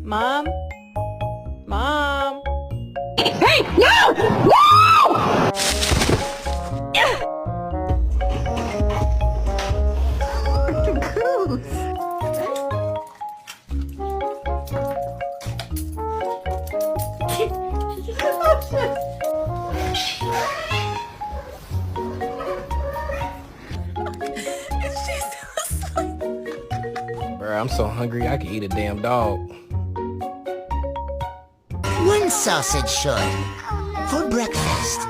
Mom? Mom? Hey, no! No! Bruh, I'm so hungry I could eat a damn dog. One sausage short for breakfast.